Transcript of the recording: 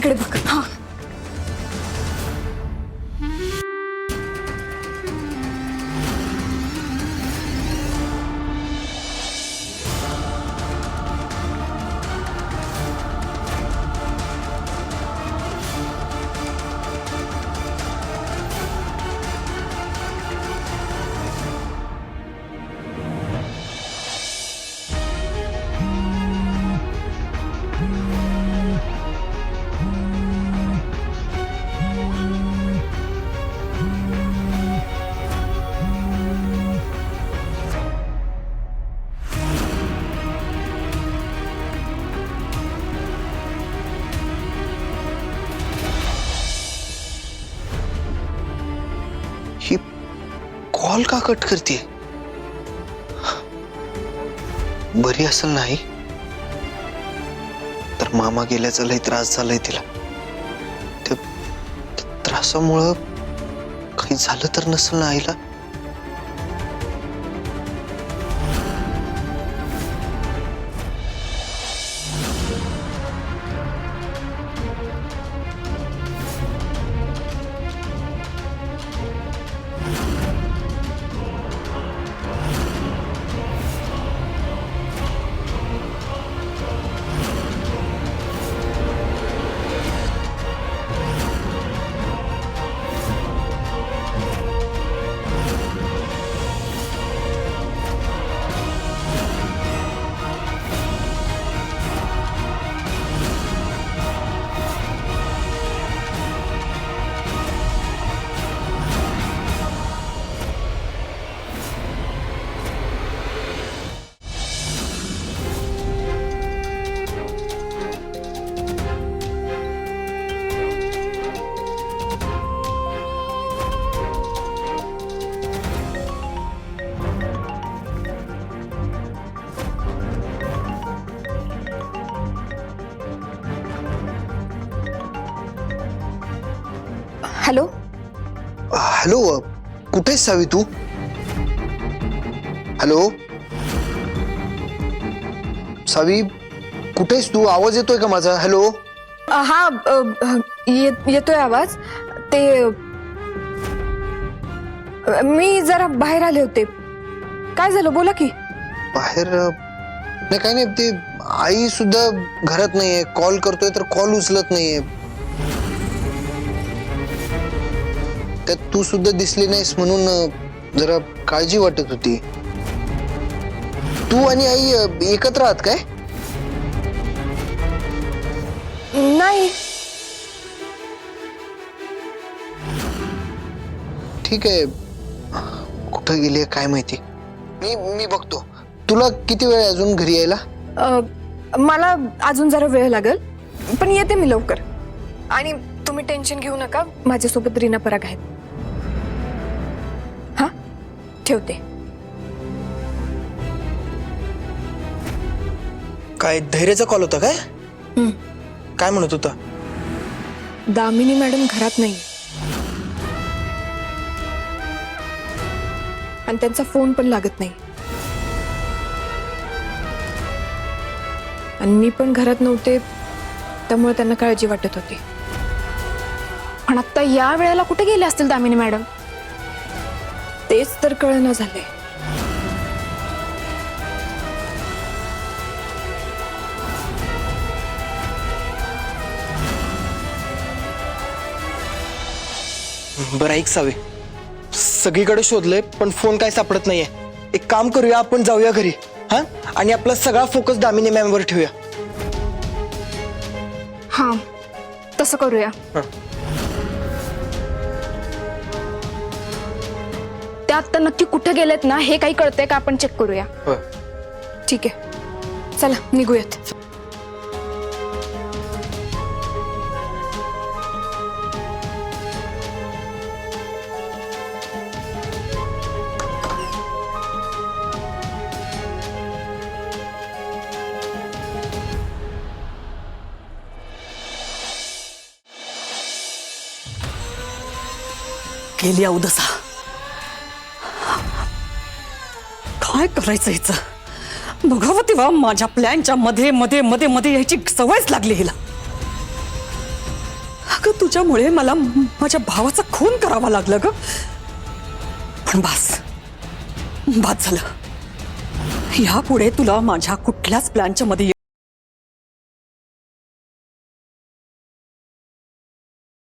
इकडे बघ. हा ही कॉल का कट करते? बरी असेल नाही तर मामा गेल्याचा लय त्रास झालाय तिला. त्या त्रासामुळं काही झालं तर नसेल ना आईला? हॅलो. हॅलो, कुठे आहेस सावी तू? हॅलो सावी, कुठे आहेस तू? आवाज येतोय का माझा? हॅलो. हा येतोय आवाज. ते मी जरा बाहेर आले होते. काय झालं बोला की. बाहेर नाही, काही नाही. ते आई सुद्धा घरात नाहीये. कॉल करतोय तर कॉल उचलत नाहीये. त्यात तू सुद्धा दिसली नाहीस म्हणून जरा काळजी वाटत होती. तू आणि आई एकत्र आहात काय? नाही. ठीक आहे. कुठं गेली काय माहिती. मी बघतो. तुला किती वेळ आहे अजून घरी यायला? मला अजून जरा वेळ लागेल, पण येते मी लवकर. आणि तुम्ही टेन्शन घेऊ नका, माझ्यासोबत रीना पराग आहेत. हा, ठेवते. काय धैर्याचा कॉल होता काय? काय म्हणत होता? दामिनी मॅडम घरात नाही आणि त्यांचा फोन पण लागत नाही. आणि मी पण घरात नव्हते, त्यामुळे त्यांना काळजी वाटत होती. पण आता या वेळेला कुठे गेले असतील दामिनी मॅडम? तेच तर कळना झालंय. बरं ऐक सावे, सगळीकडे शोधलंय पण फोन काय सापडत नाहीये. एक काम करूया, आपण जाऊया घरी. हा, आणि आपला सगळा फोकस दामिनी मॅमवर ठेवूया. हा, तसं करूया. ते आता नक्की कुठे गेलेत ना हे काही कळतंय का? आपण चेक करूया. ठीक आहे, चला निघूयात. गेली अवदसा. काय करायचं हिचं? बघावं तेव्हा माझ्या प्लॅनच्या मध्ये मध्ये मध्ये मध्ये यायची सवयच लागली हिला. अगं तुझ्यामुळे मला माझ्या भावाचा खून करावा लागला ग. पण बस झालं. यापुढे तुला माझ्या कुठल्याच प्लॅनच्या मध्ये